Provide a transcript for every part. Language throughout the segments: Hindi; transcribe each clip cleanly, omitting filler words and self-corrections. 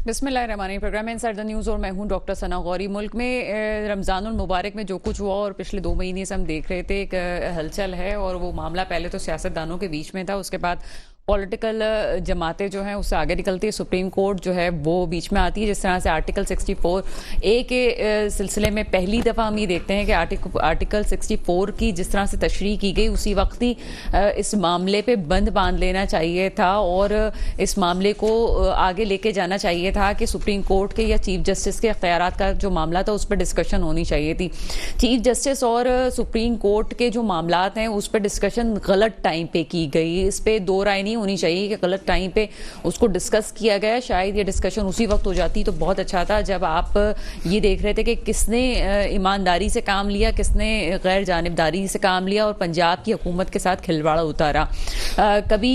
बिस्मिल्लाहिर्रहमानिर्रहीम। प्रोग्राम इनसाइड द न्यूज़ और मैं हूं डॉक्टर सना गौरी। मुल्क में रमज़ानुल मुबारक में जो कुछ हुआ और पिछले 2 महीने से हम देख रहे थे, एक हलचल है और वो मामला पहले तो सियासतदानों के बीच में था, उसके बाद पॉलिटिकल जमातें जो हैं उससे आगे निकलती है, सुप्रीम कोर्ट जो है वो बीच में आती है। जिस तरह से आर्टिकल 64A के सिलसिले में पहली दफ़ा हम ये देखते हैं कि आर्टिकल 64 की जिस तरह से तशरीह की गई उसी वक्त ही इस मामले पे बंद बांध लेना चाहिए था और इस मामले को आगे लेके जाना चाहिए था कि सुप्रीम कोर्ट के या चीफ जस्टिस के अख्तियारात का जो मामला था उस पर डिस्कशन होनी चाहिए थी। चीफ जस्टिस और सुप्रीम कोर्ट के जो मामला हैं उस पर डिस्कशन गलत टाइम पे की गई। इस पर दो राय नहीं होनी चाहिए कि गलत टाइम पे उसको डिस्कस किया गया। शायद ये डिस्कशन उसी वक्त हो जाती तो बहुत अच्छा था जब आप ये देख रहे थे कि किसने ईमानदारी से काम लिया, किसने गैर जानिबदारी से काम लिया और पंजाब की हुकूमत के साथ खिलवाड़ा उतारा। कभी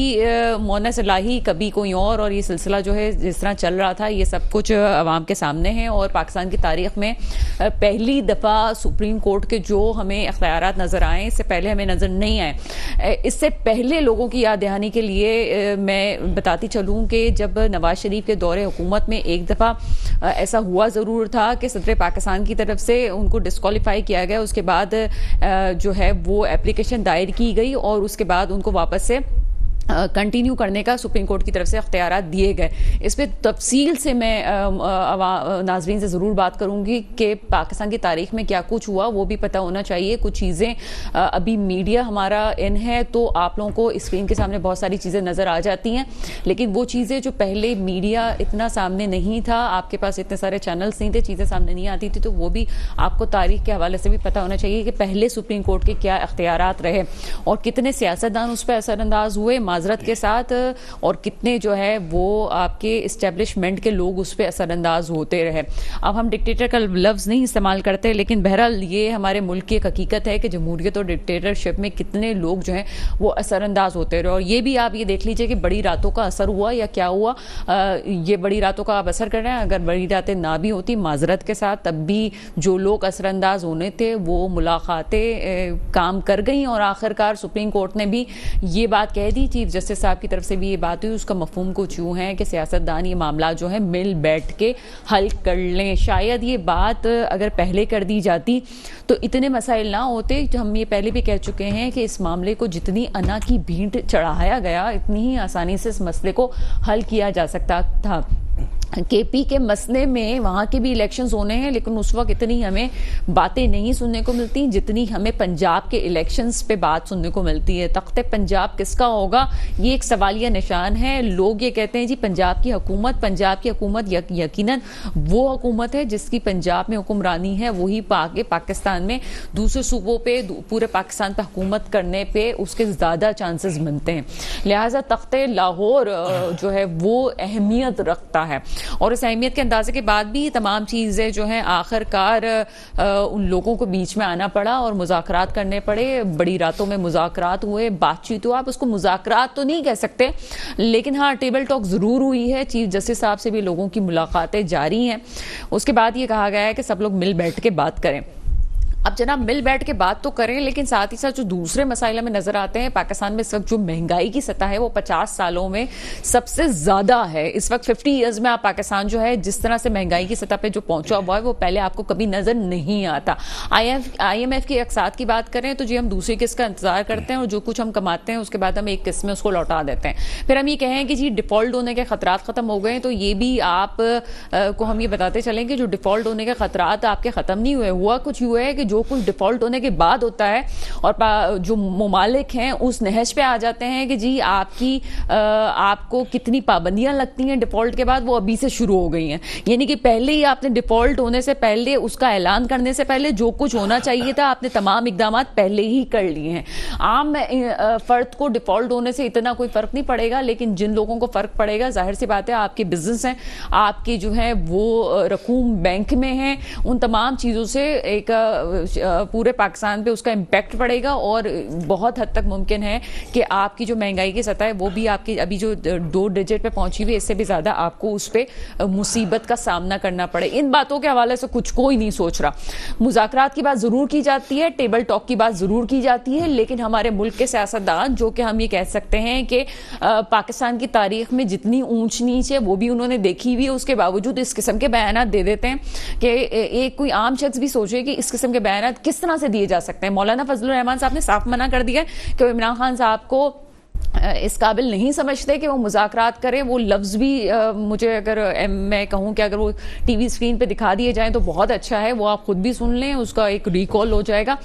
मोना सलाही, कभी कोई और ये सिलसिला जो है जिस तरह चल रहा था ये सब कुछ अवाम के सामने है और पाकिस्तान की तारीख में पहली दफ़ा सुप्रीम कोर्ट के जो हमें अख्तियारात नज़र आए, इससे पहले हमें नज़र नहीं आए। इससे पहले लोगों की याद दहानी के लिए मैं बताती चलूँ कि जब नवाज शरीफ के दौरे हुकूमत में एक दफ़ा ऐसा हुआ ज़रूर था कि सदर पाकिस्तान की तरफ से उनको डिस्क्वालीफाई किया गया। उसके बाद जो है वो एप्लीकेशन दायर की गई और उसके बाद उनको वापस से कंटिन्यू करने का सुप्रीम कोर्ट की तरफ से अख्तियारात दिए गए। इस पर तफसील से मैं नाजरीन से ज़रूर बात करूंगी कि पाकिस्तान की तारीख में क्या कुछ हुआ वो भी पता होना चाहिए। कुछ चीज़ें अभी मीडिया हमारा इन है तो आप लोगों को स्क्रीन के सामने बहुत सारी चीज़ें नज़र आ जाती हैं, लेकिन वो चीज़ें जो पहले मीडिया इतना सामने नहीं था, आपके पास इतने सारे चैनल्स नहीं थे, चीज़ें सामने नहीं आती थी, तो वो भी आपको तारीख के हवाले से भी पता होना चाहिए कि पहले सुप्रीम कोर्ट के क्या अख्तियारात रहे और कितने सियासतदान उस पर असरअंदाज हुए माजरत के साथ और कितने जो है वो आपके इस्टेब्लिशमेंट के लोग उस पर असरअंदाज होते रहे। अब हम डिक्टेटर का लफ्ज़ नहीं इस्तेमाल करते, लेकिन बहरहाल ये हमारे मुल्क की एक हकीकत है कि जमहूरियत और डिक्टेटरशिप में कितने लोग जो हैं वो असरअंदाज होते रहे। और ये भी आप ये देख लीजिए कि बड़ी रातों का असर हुआ या क्या हुआ। ये बड़ी रातों का आप असर कर रहे हैं। अगर बड़ी रातें ना भी होती माजरत के साथ, तब भी जो लोग असरअंदाज होने थे वो मुलाकातें काम कर गई और आखिरकार सुप्रीम कोर्ट ने भी ये बात कह दी, चीफ जस्टिस साहब की तरफ से भी ये बात हुई। उसका मफहूम कुछ यूँ है कि सियासतदान ये मामला जो है मिल बैठ के हल कर लें। शायद ये बात अगर पहले कर दी जाती तो इतने मसाइल ना होते। जो हम ये पहले भी कह चुके हैं कि इस मामले को जितनी अना की भींट चढ़ाया गया इतनी ही आसानी से इस मसले को हल किया जा सकता था। केपी के मसले में वहाँ के भी इलेक्शंस होने हैं, लेकिन उस वक्त इतनी हमें बातें नहीं सुनने को मिलती जितनी हमें पंजाब के इलेक्शंस पे बात सुनने को मिलती है। तख्ते पंजाब किसका होगा ये एक सवालिया निशान है। लोग ये कहते हैं जी पंजाब की हुकूमत यकीनन वो हुकूमत है जिसकी पंजाब में हुक्मरानी है, वही आगे पाकिस्तान में दूसरे सूबों पे पूरे पाकिस्तान पर हुकूमत करने पे उसके ज़्यादा चांसेस बनते हैं। लिहाजा तख्ते लाहौर जो है वो अहमियत रखता है और इस अहमियत के अंदाजे के बाद भी तमाम चीज़ें जो हैं आखिरकार उन लोगों को बीच में आना पड़ा और मुज़ाकरात करने पड़े। बड़ी रातों में मुज़ाकरात हुए, बातचीत हुआ। आप उसको मुज़ाकरात तो नहीं कह सकते, लेकिन हाँ टेबल टॉक ज़रूर हुई है। चीफ जस्टिस साहब से भी लोगों की मुलाकातें जारी हैं। उसके बाद ये कहा गया है कि सब लोग मिल बैठ के बात करें। अब जनाब मिल बैठ के बात तो करें, लेकिन साथ ही साथ जो दूसरे मसाइल में नजर आते हैं, पाकिस्तान में इस वक्त जो महंगाई की सतह है वो 50 सालों में सबसे ज्यादा है। इस वक्त 50 ईयर्स में आप पाकिस्तान जो है जिस तरह से महंगाई की सतह पे जो पहुंचा हुआ है वो पहले आपको कभी नजर नहीं आता। IMF की अक्सात की बात करें तो जी हम दूसरी किस्त का इंतजार करते हैं और जो कुछ हम कमाते हैं उसके बाद हम एक किस्त में उसको लौटा देते हैं। फिर हम ये कहें कि जी डिफॉल्ट होने के खतरात खत्म हो गए, तो ये भी आप को हम ये बताते चलें कि जो डिफॉल्ट होने के खतरात आपके खत्म नहीं हुए। हुआ कुछ हुआ है कि जो कुछ डिफॉल्ट होने के बाद होता है और जो मुमालिक हैं उस नहज पे आ जाते हैं कि जी आपको कितनी पाबंदियां लगती हैं डिफॉल्ट के बाद, वो अभी से शुरू हो गई हैं। यानी कि पहले ही आपने डिफॉल्ट होने से पहले, उसका ऐलान करने से पहले जो कुछ होना चाहिए था आपने तमाम इकदाम पहले ही कर लिए हैं। आम फर्द को डिफॉल्ट होने से इतना कोई फर्क नहीं पड़ेगा, लेकिन जिन लोगों को फर्क पड़ेगा जाहिर सी बात है आपके बिजनेस हैं, आपके जो है वो रकूम बैंक में हैं, उन तमाम चीज़ों से एक पूरे पाकिस्तान पे उसका इम्पैक्ट पड़ेगा और बहुत हद तक मुमकिन है कि आपकी जो महंगाई की सतह है वो भी आपकी अभी जो 2 डिजिट पे पहुंची हुई है इससे भी ज़्यादा आपको उस पर मुसीबत का सामना करना पड़े। इन बातों के हवाले से कुछ कोई नहीं सोच रहा। मुज़ाकरात की बात ज़रूर की जाती है, टेबल टॉक की बात ज़रूर की जाती है, लेकिन हमारे मुल्क के सियासतदान जो कि हम ये कह सकते हैं कि पाकिस्तान की तारीख में जितनी ऊंच नीच है वो भी उन्होंने देखी हुई है, उसके बावजूद इस किस्म के बयान दे देते हैं कि एक कोई आम शख्स भी सोचे कि इस किस्म के बयान किस तरह से दिए जा सकते हैं। मौलाना फजलुर रहमान साहब ने साफ मना कर दिया कि वो इमरान खान साहब को इस काबिल नहीं समझते कि वो मुज़ाकरात करें। वो लफ्ज़ भी मुझे अगर मैं कहूँ कि अगर वो टीवी स्क्रीन पे दिखा दिए जाएं तो बहुत अच्छा है, वो आप खुद भी सुन लें, उसका एक रिकॉल हो जाएगा।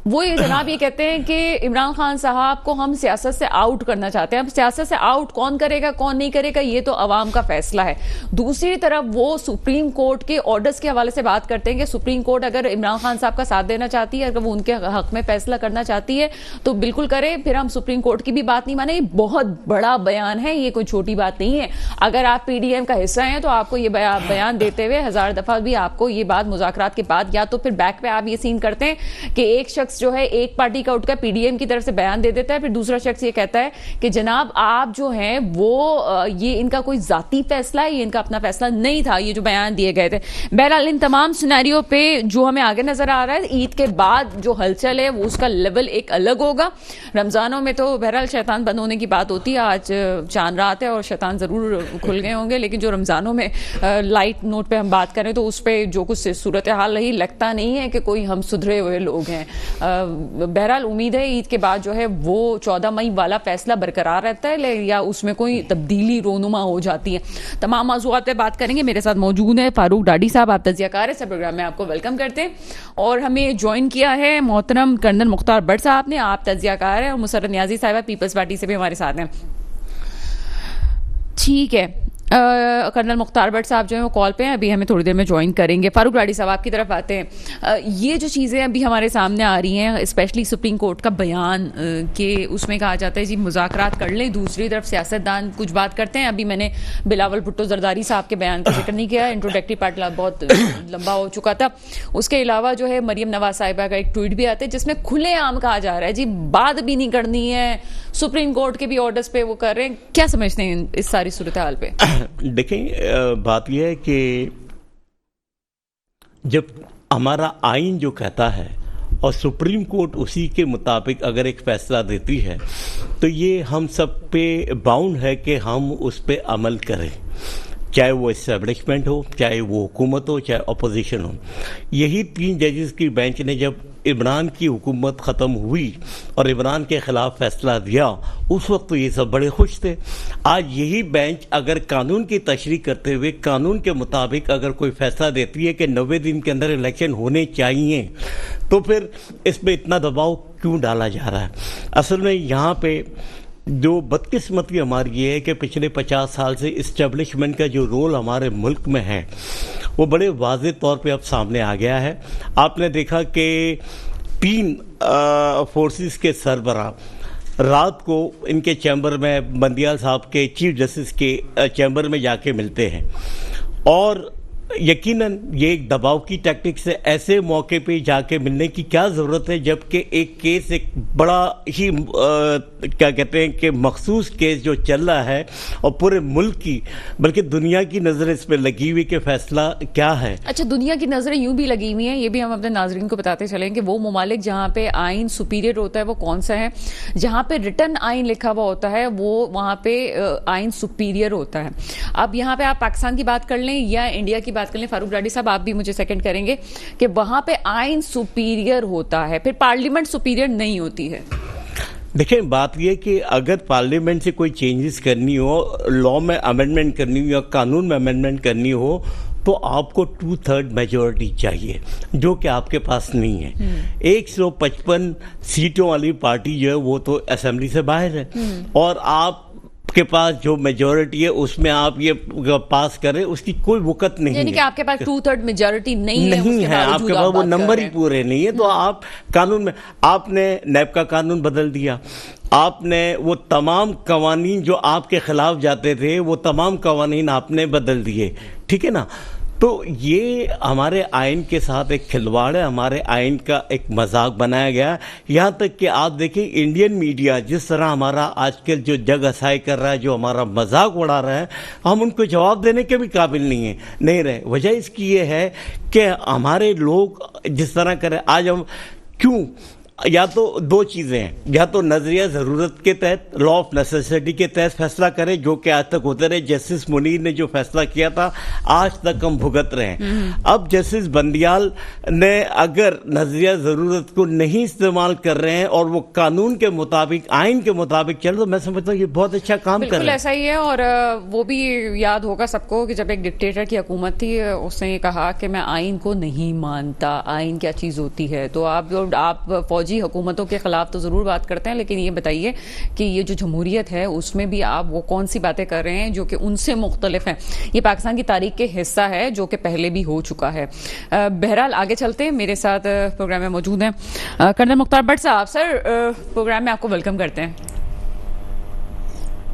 वो ये जनाब ये कहते हैं कि इमरान खान साहब को हम सियासत से आउट करना चाहते हैं। अब सियासत से आउट कौन करेगा कौन नहीं करेगा ये तो अवाम का फैसला है। दूसरी तरफ वो सुप्रीम कोर्ट के ऑर्डर्स के हवाले से बात करते हैं कि सुप्रीम कोर्ट अगर इमरान खान साहब का साथ देना चाहती है, अगर वो उनके हक में फैसला करना चाहती है तो बिल्कुल करे, फिर हम सुप्रीम कोर्ट की भी बात नहीं माने। बहुत बड़ा बयान है, ये कोई छोटी बात नहीं है। अगर आप पीडीएम का हिस्सा हैं तो आपको ये बयान देते हुए 1000 दफा भी आपको ये बात मुज़ाकरात के बाद या तो फिर बैक पे आप ये सीन करते हैं कि एक शख्स जो है एक पार्टी का उठकर पीडीएम की तरफ से बयान दे देता है, फिर दूसरा शख्स ये कहता है कि जनाब आप जो हैं वो ये इनका कोई जाती फैसला है, ये इनका अपना फैसला नहीं था, ये जो बयान दिए गए थे। बहरहाल इन तमाम सिनेरियो पे जो हमें आगे नजर आ रहा है, ईद के बाद जो हलचल है वो उसका लेवल एक अलग होगा। रमजानों में तो बहरहाल शैतान बंद होने की बात होती है, आज चांद रात है और शैतान जरूर खुल गए होंगे, लेकिन जो रमजानों में लाइट नोट पे हम बात करें तो उस पर जो कुछ सूरत हाल रही लगता नहीं है कि कोई हम सुधरे हुए लोग हैं। बहरहाल उम्मीद है ईद के बाद जो है वो 14 मई वाला फैसला बरकरार रहता है या उसमें कोई तब्दीली रोनुमा हो जाती है। तमाम मौज़ूआत पे बात करेंगे। मेरे साथ मौजूद है फारूक डाडी साहब, आप तज़कियाकार हैं, इस प्रोग्राम में आपको वेलकम करते हैं। और हमें ज्वाइन किया है मोहतरम कर्नल मुख्तार भट्ट साहब ने, आप तज़कियाकार हैं, और मुसर्रत नियाज़ी साहिबा पीपल्स पार्टी से भी हमारे साथ हैं। ठीक है, कर्नल मुख्तार भट्ट साहब जो है वो कॉल पे हैं, अभी हमें थोड़ी देर में ज्वाइन करेंगे। फारूक डाडी साहब आपकी तरफ आते हैं। ये जो चीज़ें अभी हमारे सामने आ रही हैं, स्पेशली सुप्रीम कोर्ट का बयान कि उसमें कहा जाता है जी मुज़ाकरात कर लें, दूसरी तरफ सियासतदान कुछ बात करते हैं। अभी मैंने बिलावल भुट्टो जरदारी साहब के बयान का जिक्र नहीं किया, इंट्रोडक्टरी पार्ट बहुत लंबा हो चुका था। उसके अलावा जो है मरियम नवाज साहिबा का एक ट्वीट भी आता है जिसमें खुलेआम कहा जा रहा है जी बात भी नहीं करनी है, सुप्रीम कोर्ट के भी ऑर्डर्स पे वो कर रहे हैं। क्या समझते हैं इस सारी सूरत हाल पे? देखें, बात यह है कि जब हमारा आइन जो कहता है और सुप्रीम कोर्ट उसी के मुताबिक अगर एक फैसला देती है तो ये हम सब पे बाउंड है कि हम उस पे अमल करें, चाहे वो इस्टेब्लिशमेंट हो, चाहे वो हुकूमत हो, चाहे अपोजिशन हो। यही 3 जजेस की बेंच ने जब इमरान की हुकूमत ख़त्म हुई और इमरान के ख़िलाफ़ फैसला दिया, उस वक्त तो ये सब बड़े खुश थे। आज यही बेंच अगर कानून की तशरीह करते हुए कानून के मुताबिक अगर कोई फैसला देती है कि 90 दिन के अंदर इलेक्शन होने चाहिए, तो फिर इस पर इतना दबाव क्यों डाला जा रहा है? असल में यहाँ पे जो बदकिस्मती हमारी ये है कि पिछले 50 साल से इस्टेब्लिशमेंट का जो रोल हमारे मुल्क में है वो बड़े वाज़ेह तौर पे अब सामने आ गया है। आपने देखा कि 3 फोर्सेस के सरबराह रात को इनके चैम्बर में, बंदियाल साहब के चीफ जस्टिस के चैम्बर में जाके मिलते हैं, और यकीनन ये एक दबाव की टेक्निक्स है। ऐसे मौके पे जाके मिलने की क्या ज़रूरत है जबकि एक केस, एक बड़ा ही क्या कहते हैं कि मखसूस केस जो चल रहा है और पूरे मुल्क की बल्कि दुनिया की नज़र इस पर लगी हुई कि फैसला क्या है। अच्छा, दुनिया की नज़रें यूं भी लगी हुई हैं, ये भी हम अपने नाजरीन को बताते चलें कि वो ममालिक जहाँ पे आइन सुपीरियर होता है वो कौन सा है, जहाँ पे रिटर्न आइन लिखा हुआ होता है वो वहाँ पे आइन सुपीरियर होता है। अब यहाँ पे आप पाकिस्तान की बात कर लें या इंडिया की बात कर लें, फारूक डाडी साहब आप भी मुझे सेकंड करेंगे कि वहां पे आइन सुपीरियर होता है, फिर पार्लियामेंट सुपीरियर नहीं होती है। देखें, बात यह कि अगर पार्लियामेंट से कोई चेंजेस करनी हो, लॉ में अमेंडमेंट करनी हो या कानून में अमेंडमेंट करनी हो, तो आपको 2/3 मेजॉरिटी चाहिए, जो कि आपके पास नहीं है। 155 सीटों वाली पार्टी जो है वो तो असेंबली से बाहर है, और आप के पास जो मेजॉरिटी है उसमें आप ये पास करें, उसकी कोई वक़्त नहीं है। यानी कि आपके पास 2/3 मेजॉरिटी नहीं है, आपके पास वो नंबर ही पूरे नहीं है। तो आप कानून में, आपने नैब का कानून बदल दिया, आपने वो तमाम कवानीन जो आपके खिलाफ जाते थे वो तमाम कवानीन आपने बदल दिए, ठीक है ना। तो ये हमारे आइन के साथ एक खिलवाड़ है, हमारे आइन का एक मजाक बनाया गया। यहाँ तक कि आप देखें इंडियन मीडिया जिस तरह हमारा आजकल जो जग हसाई कर रहा है, जो हमारा मजाक उड़ा रहा है, हम उनको जवाब देने के भी काबिल नहीं रहे। वजह इसकी ये है कि हमारे लोग जिस तरह करें, आज हम क्यों, या तो दो चीज़ें हैं, या तो नजरिया ज़रूरत के तहत, लॉ ऑफ नेसेसिटी के तहत फैसला करें, जो कि आज तक होते रहे। जस्टिस मुनीर ने जो फैसला किया था आज तक हम भुगत रहे हैं। अब जस्टिस बंदियाल ने अगर नजरिया ज़रूरत को नहीं इस्तेमाल कर रहे हैं और वो कानून के मुताबिक, आइन के मुताबिक चल, तो मैं समझता हूँ ये बहुत अच्छा काम कर रहे हैं। ऐसा ही है। और वो भी याद होगा सबको कि जब एक डिक्टेटर की हुकूमत थी, उसने कहा कि मैं आइन को नहीं मानता, आइन क्या चीज़ होती है। तो आप फौजी हुकूमतों के खिलाफ तो जरूर बात करते हैं, लेकिन ये बताइए कि ये जो जमहूरियत है उसमें भी आप वो कौन सी बातें कर रहे हैं जो कि उनसे मुख्तलिफ हैं। ये पाकिस्तान की तारीख के हिस्सा है जो कि पहले भी हो चुका है। बहरहाल आगे चलते हैं। मेरे साथ प्रोग्राम में मौजूद हैं कर्नल मुख्तार भट्ट साहब। सर, प्रोग्राम में आपको वेलकम करते हैं।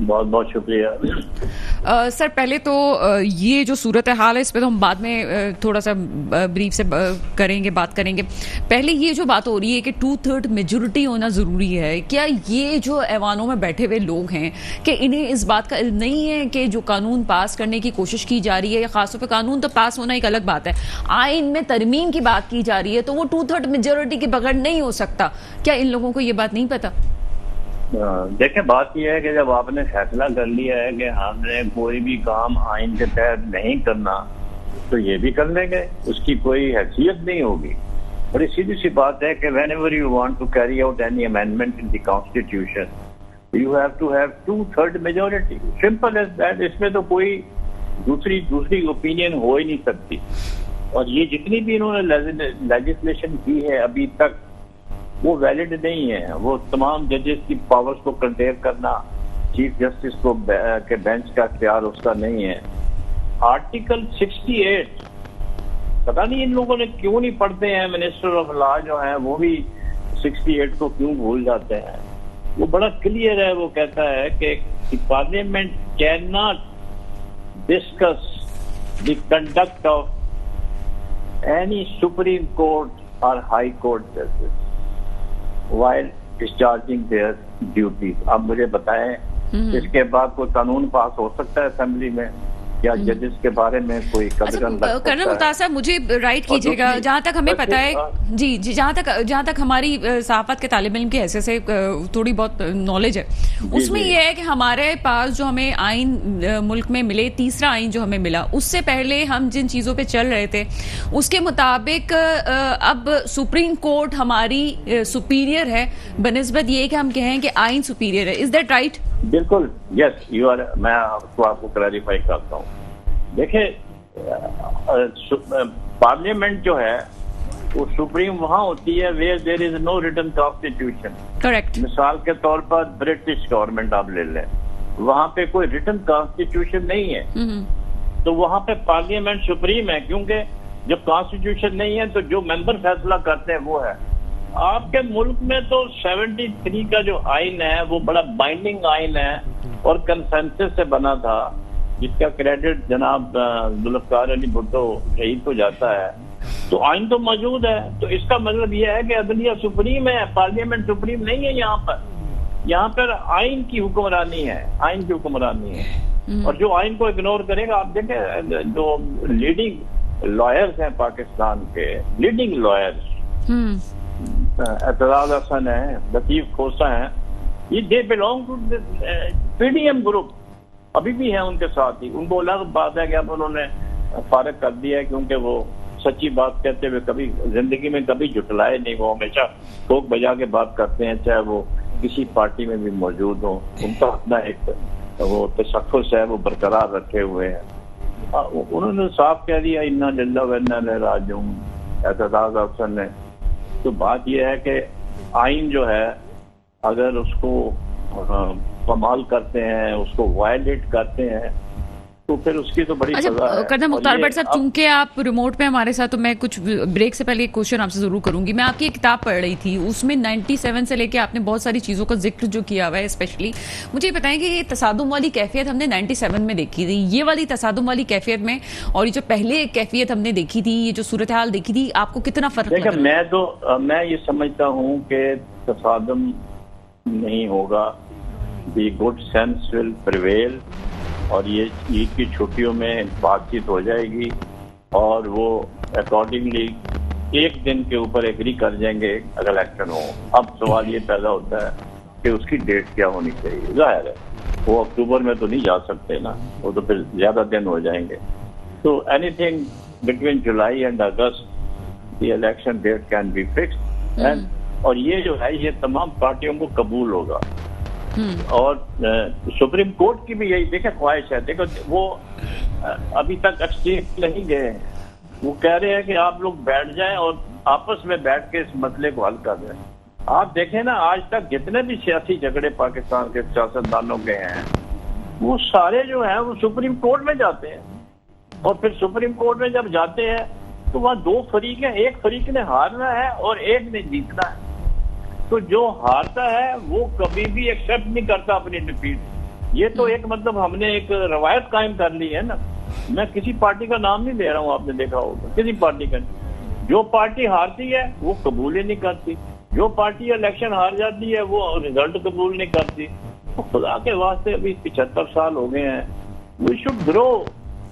बहुत बहुत शुक्रिया। सर, पहले तो ये जो सूरत हाल है इस पे तो हम बाद में थोड़ा सा ब्रीफ से बात करेंगे। पहले ये जो बात हो रही है कि 2/3 मेजोरिटी होना ज़रूरी है, क्या ये जो ऐवानों में बैठे हुए लोग हैं कि इन्हें इस बात का इल्म नहीं है कि जो कानून पास करने की कोशिश की जा रही है, या खासतौर पर कानून तो पास होना एक अलग बात है, आइन में तरमीम की बात की जा रही है, तो वो 2/3 मेजोरिटी के बगैर नहीं हो सकता। क्या इन लोगों को ये बात नहीं पता? देखें, बात यह है कि जब आपने फैसला कर लिया है कि हमने कोई भी काम आइन के तहत नहीं करना, तो ये भी कर लेंगे, उसकी कोई हैसियत नहीं होगी। बड़ी सीधी सी बात है कि whenever you want to carry out any amendment in the constitution, you have to have 2/3 majority. Simple as that. इसमें तो कोई दूसरी ओपिनियन हो ही नहीं सकती। और ये जितनी भी इन्होंने लेजिस्लेशन की है अभी तक, वो वैलिड नहीं है। वो तमाम जजेस की पावर्स को कंटेन करना, चीफ जस्टिस को के बेंच का इख्तियार उसका नहीं है। आर्टिकल 68 पता नहीं इन लोगों ने क्यों नहीं पढ़ते हैं। मिनिस्टर ऑफ लॉ जो है वो भी 68 को क्यों भूल जाते हैं। वो बड़ा क्लियर है, वो कहता है कि parliament can not discuss the conduct of any supreme court और हाई कोर्ट जजेस while discharging their duties। अब मुझे बताएं, इसके बाद कोई कानून पास हो सकता है असेंबली में, या जजेस के बारे में कोई कदम? कर्नल मुख्तार साहब, मुझे राइट कीजिएगा, जहाँ तक हमें पता है, जी, जहाँ तक हमारी सहाफत के तालिब इल्म की हैसियत से थोड़ी बहुत नॉलेज है, उसमें यह है कि हमारे पास जो हमें आइन मुल्क में मिले, तीसरा आइन जो हमें मिला, उससे पहले हम जिन चीज़ों पे चल रहे थे उसके मुताबिक अब सुप्रीम कोर्ट हमारी सुपीरियर है बनिस्बत ये कि हम कहें कि आइन सुपीरियर है। Is that right? बिल्कुल, यस यू आर। मैं आपको क्लैरिफाई करता हूँ। देखिए, पार्लियामेंट जो है वो सुप्रीम वहाँ होती है where there is no written constitution. Correct. मिसाल के तौर पर ब्रिटिश गवर्नमेंट आप ले लें, वहाँ पे कोई रिटन कॉन्स्टिट्यूशन नहीं है, तो वहाँ पे पार्लियामेंट सुप्रीम है, क्योंकि जब कॉन्स्टिट्यूशन नहीं है तो जो मेंबर फैसला करते हैं वो है। आपके मुल्क में तो 73 का जो आइन है वो बड़ा बाइंडिंग आइन है और कंसेंसस से बना था, जिसका क्रेडिट जनाब जुल्फकार अली भुट्टो शहीद को जाता है। तो आइन तो मौजूद है, तो इसका मतलब यह है कि अदलिया सुप्रीम है, पार्लियामेंट सुप्रीम नहीं है। यहाँ पर आइन की हुक्मरानी है, आइन की हुक्मरानी है। और जो आइन को इग्नोर करेगा, आप देखें जो लीडिंग लॉयर्स हैं पाकिस्तान के, लीडिंग लॉयर्स एतराज हसन है, लतीफ खोसा है, ये they belong to PDM group, अभी भी है उनके साथ ही। उनको अलग बात है कि अब उन्होंने फारग कर दिया है, क्योंकि वो सच्ची बात कहते हुए कभी जिंदगी में कभी जुटलाए नहीं। वो हमेशा ठोक बजा के बात करते हैं, चाहे वो किसी पार्टी में भी मौजूद हो। उनका अपना एक वो तशख्खुस है, वो बरकरार रखे हुए हैं। उन्होंने साफ कह दिया इन्ना लिल्लाह व इन्ना इलैहि राजिऊन, एतजाज हसन ने। तो बात यह है कि आइन जो है अगर उसको कमाल करते हैं, उसको वायलेट करते हैं, तो फिर उसकी तो बड़ी सजा है। कदम मुख्तार और ये भट्ट साहब, चूंकि आप रिमोट पे हमारे साथ, तो मैं कुछ ब्रेक से पहले एक क्वेश्चन आपसे जरूर करूंगी। मैं आपकी एक किताब पढ़ रही थी, उसमें 97 से लेके आपने बहुत सारी चीजों का जिक्र जो किया हुआ है। स्पेशली मुझे ये बताएं कि ये तसादुम वाली कैफियत हमने 97 में देखी थी, ये वाली तसादुम वाली कैफियत में और ये जो पहले कैफियत हमने देखी थी, ये जो सूरत हाल देखी थी, आपको कितना फर्क लग रहा है? मैं ये समझता हूँ कि तसादुम नहीं होगा, दी गुड सेंस विल प्रिवेल, और ये ईद की छुट्टियों में बातचीत हो जाएगी और वो अकॉर्डिंगली एक दिन के ऊपर एग्री कर जाएंगे अगर इलेक्शन हो। अब सवाल ये पैदा होता है कि उसकी डेट क्या होनी चाहिए। जाहिर है वो अक्टूबर में तो नहीं जा सकते ना, वो तो फिर ज्यादा दिन हो जाएंगे। तो anything between July and August the election date can be fixed, and और ये जो है ये तमाम पार्टियों को कबूल होगा। और सुप्रीम कोर्ट की भी यही देखे ख्वाहिश है। देखो वो अभी तक एक्सट्रीम नहीं गए हैं, वो कह रहे हैं कि आप लोग बैठ जाएं और आपस में बैठ के इस मसले को हल कर दें। आप देखें ना, आज तक जितने भी सियासी झगड़े पाकिस्तान के सियासतदानों के हैं, वो सारे जो है वो सुप्रीम कोर्ट में जाते हैं, और फिर सुप्रीम कोर्ट में जब जाते हैं तो वहाँ दो फरीक हैं, एक फरीक ने हारना है और एक ने जीतना है। तो जो हारता है वो कभी भी एक्सेप्ट नहीं करता अपनी डिफीट। ये तो एक मतलब हमने एक रवायत कायम कर ली है ना। मैं किसी पार्टी का नाम नहीं ले रहा हूँ, आपने देखा होगा, किसी पार्टी का। जो पार्टी हारती है वो कबूल ही नहीं करती, जो पार्टी इलेक्शन हार जाती है वो रिजल्ट कबूल नहीं करती। तो खुदा के वास्ते अभी 75 साल हो गए हैं, वी शुड ग्रो।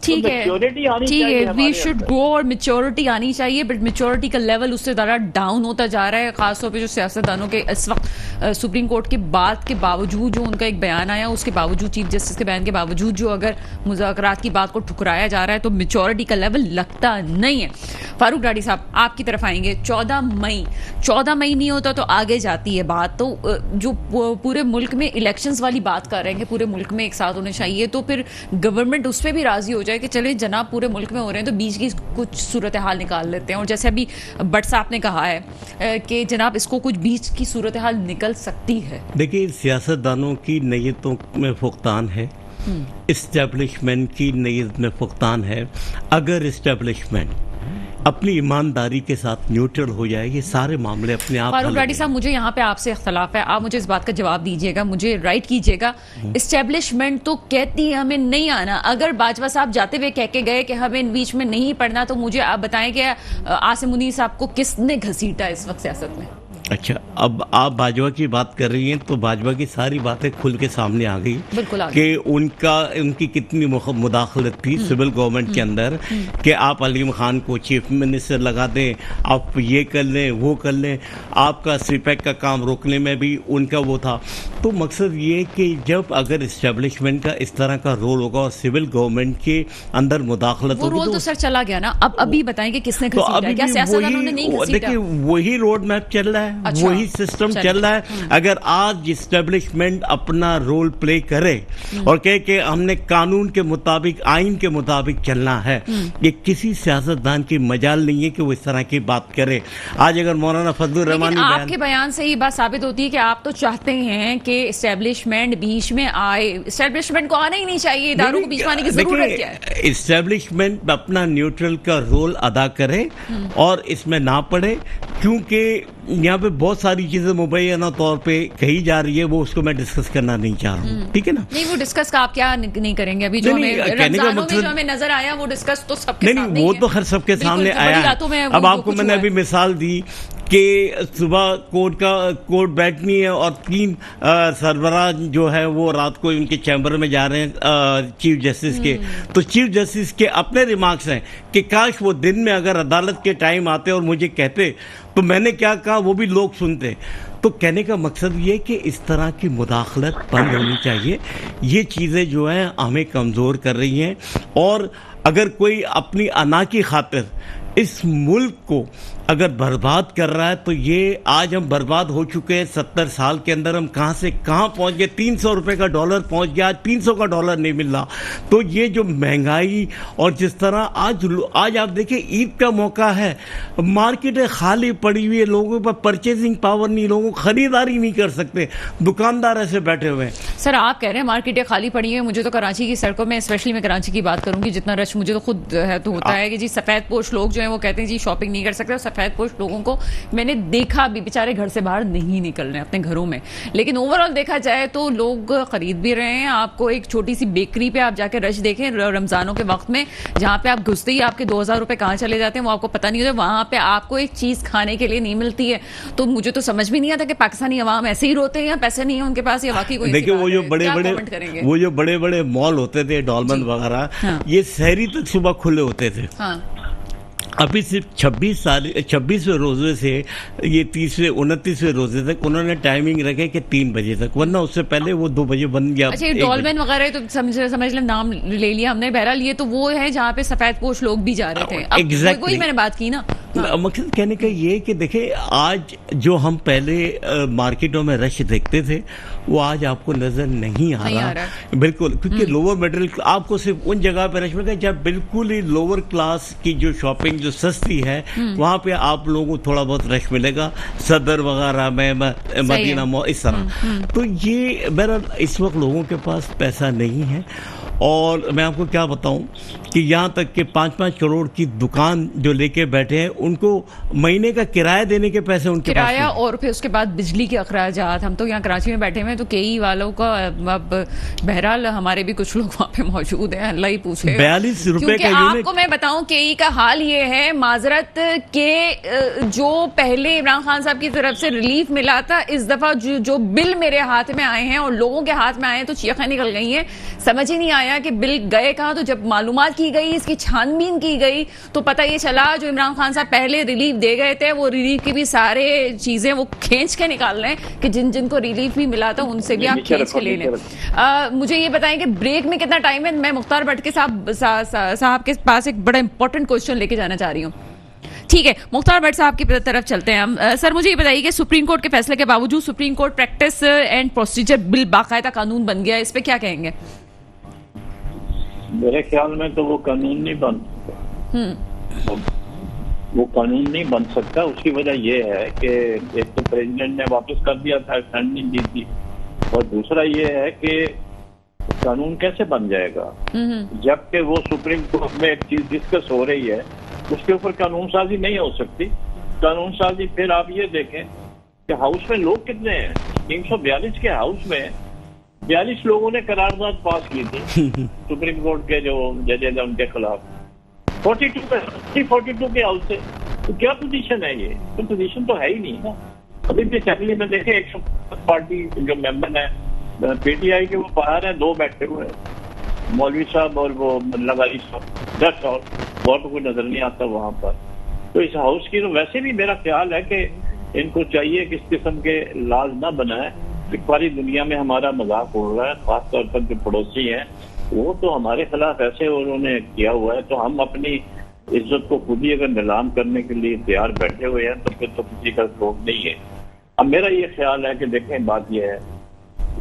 ठीक है, वी शुड ग्रो और मेच्योरिटी आनी चाहिए, बट मेच्योरिटी का लेवल उससे ज़्यादा डाउन होता जा रहा है। खासतौर पे जो सियासतदानों के इस वक्त सुप्रीम कोर्ट के बाद के बावजूद जो उनका एक बयान आया, उसके बावजूद चीफ जस्टिस के बयान के बावजूद जो अगर मुज़ाकरात की बात को ठुकराया जा रहा है, तो मेच्योरिटी का लेवल लगता नहीं है। फारूक डाडी साहब, आपकी तरफ आएंगे। 14 मई नहीं होता तो आगे जाती है बात। तो जो पूरे मुल्क में इलेक्शंस वाली बात कर रहे हैं कि पूरे मुल्क में एक साथ होने चाहिए, तो फिर गवर्नमेंट उस पर भी राजी हो जाए कि चले जनाब पूरे मुल्क में हो रहे हैं तो बीच की कुछ सूरत हाल निकाल लेते हैं। और जैसे अभी भट्ट साहब ने कहा है कि जनाब इसको कुछ बीच की सूरत हाल निकल सकती है। देखिए, सियासतदानों की नीयतों में फुकतान है, इस्टेब्लिशमेंट की नीयत में फुकतान है। अगर इस्टेब्लिशमेंट अपनी ईमानदारी के साथ न्यूट्रल हो जाए, ये सारे मामले अपने आप। फारूक डाडी साहब, मुझे यहाँ पे आपसे इख्तलाफ है, आप मुझे इस बात का जवाब दीजिएगा, मुझे राइट कीजिएगा। इस्टेब्लिशमेंट तो कहती है हमें नहीं आना। अगर बाजवा साहब जाते हुए कह के गए कि हमें बीच में नहीं पढ़ना, तो मुझे आप बताएं कि आसिम मुनीर साहब को किसने घसीटा इस वक्त सियासत में? अच्छा, अब आप भाजपा की बात कर रही हैं तो भाजपा की सारी बातें खुल के सामने आ गई कि उनकी कितनी मुदाखलत थी सिविल गवर्नमेंट के अंदर, कि आप अलीम खान को चीफ मिनिस्टर लगा दें, आप ये कर लें वो कर लें, आपका सीपैक का काम रोकने में भी उनका वो था। तो मकसद ये कि जब अगर इस्टेब्लिशमेंट का इस तरह का रोल होगा और सिविल गवर्नमेंट के अंदर मुदाखलत होगी, रोल तो सर चला गया ना। अब अभी बताएं कि किसने घसीटा? क्या सियासतदानों ने नहीं घसीटा? देखिए, वही रोड मैप चल रहा है, अच्छा, वही सिस्टम चल रहा है। अगर आज इस्टेब्लिशमेंट अपना रोल प्ले करे और कहे कि हमने कानून के मुताबिक, आइन के मुताबिक चलना है, ये किसी सियासतदान की मजाल नहीं है कि वो इस तरह की बात करे। आज अगर मौलाना फजलुर रहमान, आपके बयान से ही बात साबित होती है कि आप तो चाहते हैं कि इस्टेब्लिशमेंट बीच में आए। इस्टेब्लिशमेंट को आना ही नहीं चाहिए, इदारों को बीच में आने की जरूरत क्या है? इस्टेब्लिशमेंट अपना न्यूट्रल का रोल अदा करे और इसमें ना पड़े, क्योंकि यहाँ पे बहुत सारी चीजें मुबैना तौर पे कही जा रही है, वो उसको मैं डिस्कस करना नहीं चाह रहा हूँ। ठीक है ना? नहीं, वो डिस्कस का आप क्या नहीं करेंगे? अभी जो हमें रमजानों में जो हमें नजर आया वो डिस्कस तो सबके सामने नहीं, वो तो हर सबके सामने आया है। अब आपको मैंने अभी मिसाल दी कि सुबह कोर्ट बैठनी है और 3 सरबराह जो है वो रात को उनके चैम्बर में जा रहे हैं चीफ जस्टिस के। तो चीफ जस्टिस के अपने रिमार्क्स हैं कि काश वो दिन में अगर अदालत के टाइम आते और मुझे कहते तो मैंने क्या कहा वो भी लोग सुनते। तो कहने का मकसद ये कि इस तरह की मुदाखलत बंद होनी चाहिए। ये चीज़ें जो हैं हमें कमज़ोर कर रही हैं, और अगर कोई अपनी अना की खातिर इस मुल्क को अगर बर्बाद कर रहा है तो ये आज हम बर्बाद हो चुके हैं। 70 साल के अंदर हम कहां से कहां पहुंच गए। 300 रुपए का डॉलर पहुंच गया, आज 300 का डॉलर नहीं मिल रहा। तो ये जो महंगाई और जिस तरह आज आप देखिए ईद का मौका है, मार्केटें खाली पड़ी हुई है, लोगों पर परचेजिंग पावर नहीं, लोगों को खरीदारी नहीं कर सकते, दुकानदार ऐसे बैठे हुए हैं। सर आप कह रहे हैं मार्केटें खाली पड़ी है, मुझे तो कराची की सड़कों में, स्पेशली मैं कराची की बात करूंगी, जितना रश मुझे तो खुद है तो होता है कि जी सफेद पोश लोग जो है वो कहते हैं जी शॉपिंग नहीं कर सकते, और सफेद पोश लोगों को मैंने देखा भी बेचारे घर से बाहर नहीं निकल रहे हैं अपने घरों में। लेकिन ओवरऑल देखा जाए तो लोग खरीद भी रहे हैं। आपको एक छोटी सी बेकरी पे आप जाके रश देखें रमजानों के वक्त में, जहां पे आप घुसते ही आपके 2000 रुपए कहां चले जाते हैं वो आपको पता नहीं होता। वहां पे आपको एक चीज खाने के लिए नहीं मिलती है। तो मुझे तो समझ भी नहीं आता कि पाकिस्तानी अवाम ऐसे ही रोते हैं या पैसे नहीं है उनके पास, या वाकई कोई देखिए वो जो बड़े बड़े मॉल होते थे डॉलमन वगैरह, हाँ। ये शहरी तक सुबह खुले होते थे। हाँ। अभी सिर्फ 26वें रोजे से ये 30वें 29वें रोजे तक उन्होंने टाइमिंग रखे कि 3 बजे तक, वरना उससे पहले वो 2 बजे बन गया। अच्छा, डॉलमेन वगैरह तो समझ ले, नाम ले लिया हमने। बहरहाल ये तो वो है जहाँ पे सफेद पोश लोग भी जा रहे थे। Exactly. वही मैंने बात की ना। हाँ। मकसद कहने का ये कि देखिए आज जो हम पहले मार्केटों में रश देखते थे वो आज आपको नजर नहीं आ रहा। बिल्कुल, क्योंकि लोअर मिडिल आपको सिर्फ उन जगह पे रश मिलेगा जहाँ बिल्कुल ही लोअर क्लास की जो शॉपिंग जो सस्ती है वहां पे आप लोगों को थोड़ा बहुत रश मिलेगा, सदर वगैरह में, मदीना मॉल, इस तरह। तो ये मेरा इस वक्त लोगों के पास पैसा नहीं है। और मैं आपको क्या बताऊं कि यहाँ तक कि 5-5 करोड़ की दुकान जो लेके बैठे हैं उनको महीने का किराया देने के पैसे उनके पास किराया, और फिर उसके बाद बिजली के अखराजात। हम तो यहाँ कराची में बैठे हुए हैं तो केई वालों का, अब बहरहाल हमारे भी कुछ लोग वहाँ पे मौजूद हैं, अल्लाह ही पूछे। 42 रुपए का यूनिट। आपको मैं बताऊं केई का हाल ये है, माजरत के जो पहले इमरान खान साहब की तरफ से रिलीफ मिला था, इस दफा जो बिल मेरे हाथ में आए हैं और लोगों के हाथ में आए हैं तो चीखें निकल गई हैं। समझ ही नहीं आया कि बिल गए कहाँ। तो जब मालूमात की गई, इसकी छानबीन की गई, तो पता ये चला जो इमरान खान साहब पहले रिलीफ दे गए थे वो रिलीफ की भी सारे चीजें वो खींच के निकाल रहे हैं कि जिन जिनको रिलीफ भी मिला था उनसे भी आप खींच के ले लें। मुझे ये बताएं कि ब्रेक में कितना टाइम है। मैं मुख्तार भट्ट साहब के पास एक बड़ा इंपॉर्टेंट क्वेश्चन लेके जाना चाह रही हूँ। ठीक है, मुख्तार भट्ट साहब की तरफ चलते हैं हम। सर मुझे ये बताइए कि सुप्रीम कोर्ट के फैसले के बावजूद supreme court practice and procedure bill बाकायदा कानून बन गया, इस पे क्या कहेंगे? मेरे ख्याल में तो वो कानून नहीं बन सकता। वो कानून नहीं बन सकता। उसकी वजह ये है कि एक तो प्रेसिडेंट ने वापस कर दिया था, एक्सटेंडिंग दी थी, और दूसरा ये है कि कानून कैसे बन जाएगा जबकि वो सुप्रीम कोर्ट में एक चीज डिस्कस हो रही है, उसके ऊपर कानून साजी नहीं हो सकती। कानून साजी फिर आप ये देखें कि हाउस में लोग कितने हैं। 342 के हाउस में 42 लोगों ने करारदाद पास की थी सुप्रीम कोर्ट के जो जजेज हैं उनके खिलाफ। 42 के हाउस से तो क्या पोजीशन है ये? तो पोजीशन तो है ही नहीं ना। अभी भी असेंबली में देखें 150 पार्टी जो मेंबर है पीटीआई के, वो बाहर है, 2 बैठे हुए हैं, मौलवी साहब और वो लगारी साहब, 10 और तो कोई नजर नहीं आता वहां पर। तो इस हाउस की तो वैसे भी मेरा ख्याल है कि इनको चाहिए कि इस किस्म के लाज ना बनाए कि सारी दुनिया में हमारा मजाक उड़ रहा है। खासतौर पर जो पड़ोसी हैं वो तो हमारे खिलाफ ऐसे उन्होंने किया हुआ है, तो हम अपनी इज्जत को खुद ही अगर नीलाम करने के लिए तैयार बैठे हुए हैं तो फिर तो किसी का स्कोप नहीं है। अब मेरा ये ख्याल है कि देखें, बात यह है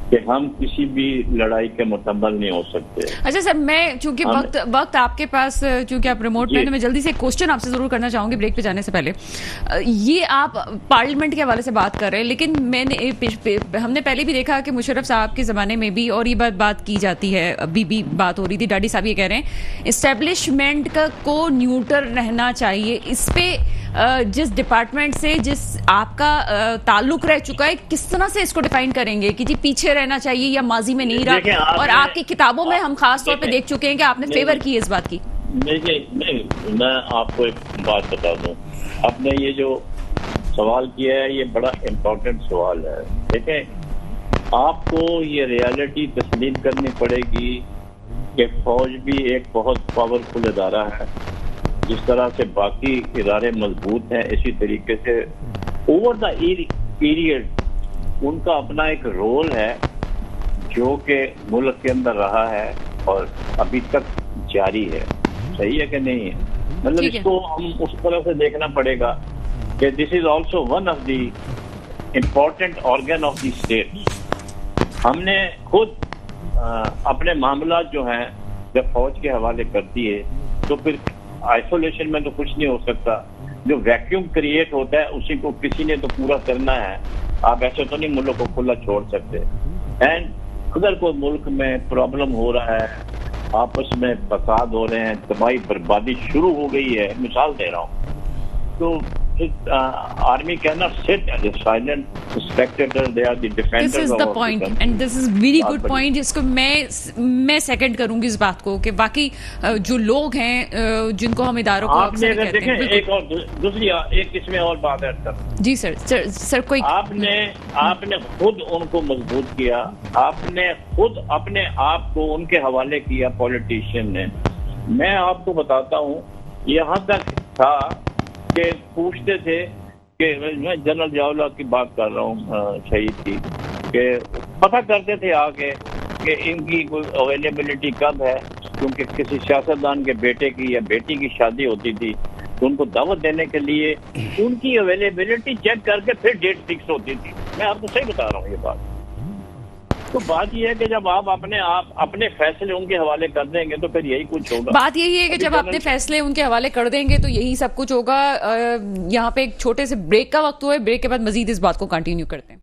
कि हम किसी भी लड़ाई के मुतम्मल नहीं हो सकते। अच्छा सर, मैं चूंकि वक्त आपके पास, चूंकि आप रिमोट में, मैं जल्दी से एक क्वेश्चन आपसे जरूर करना चाहूंगी ब्रेक पे जाने से पहले। ये आप पार्लियामेंट के हवाले से बात कर रहे हैं, लेकिन हमने पहले भी देखा कि मुशर्रफ साहब के जमाने में भी, और ये बात की जाती है, अभी भी बात हो रही थी, डाडी साहब ये कह रहे हैं इस्टेब्लिशमेंट को न्यूट्रल रहना चाहिए। इस पे जिस डिपार्टमेंट से जिस आपका ताल्लुक रह चुका है, किस तरह से इसको डिफाइन करेंगे कि जी पीछे रहना चाहिए या माजी में नहीं रहा? और आपकी किताबों में हम खास तौर पे देख चुके हैं कि आपने फेवर की इस बात की। नहीं, मैं आपको एक बात बता दूं। आपने ये जो सवाल किया है ये बड़ा इम्पोर्टेंट सवाल है। देखें, आपको ये रियलिटी तस्लीम करनी पड़ेगी कि फौज भी एक बहुत पावरफुल इदारा है। जिस तरह से बाकी इदारे मजबूत हैं, इसी तरीके से ओवर द पीरियड उनका अपना एक रोल है जो कि मुल्क के अंदर रहा है और अभी तक जारी है। सही है कि नहीं है। मतलब ठीक है। इसको हम उस तरह से देखना पड़ेगा कि this is also one of the important organ of the state. हमने खुद अपने मामला जो हैं जब फौज के हवाले करती है तो फिर आइसोलेशन में तो कुछ नहीं हो सकता। जो वैक्यूम क्रिएट होता है उसी को किसी ने तो पूरा करना है। आप ऐसे तो नहीं मुल्क को खुला छोड़ सकते। एंड अगर कोई मुल्क में प्रॉब्लम हो रहा है, आपस में फसाद हो रहे हैं, तबाही बर्बादी शुरू हो गई है, मिसाल दे रहा हूँ, तो army can not sit as a silent spectator, they are the defenders this is of the our point country. And this is very good point, जिसको मैं सेकंड करूंगी इस बात को कि बाकी जो लोग हैं जिनको हम इदारों को आपने अक्सर अगर कहते हैं। देखें एक और दूसरी एक इसमें और बात है सर, जी सर कोई आपने खुद उनको मजबूत किया, आपने खुद अपने आप को उनके हवाले किया पॉलिटिशियन ने। मैं आपको बताता हूँ, यहाँ तक था कि पूछते थे कि मैं जनरल जावला की बात कर रहा हूँ, शहीद की, कि पता करते थे आके कि इनकी कोई अवेलेबिलिटी कब है, क्योंकि किसी सियासतदान के बेटे की या बेटी की शादी होती थी तो उनको दावत देने के लिए उनकी अवेलेबिलिटी चेक करके फिर डेट फिक्स होती थी। मैं आपको सही बता रहा हूँ ये बात। तो बात यह है कि जब आप अपने फैसले उनके हवाले कर देंगे तो फिर यही कुछ होगा। बात यही है कि जब अपने फैसले उनके हवाले कर देंगे तो यही सब कुछ होगा। यहाँ पे एक छोटे से ब्रेक का वक्त हुआ है, ब्रेक के बाद मजीद इस बात को कंटिन्यू करते हैं।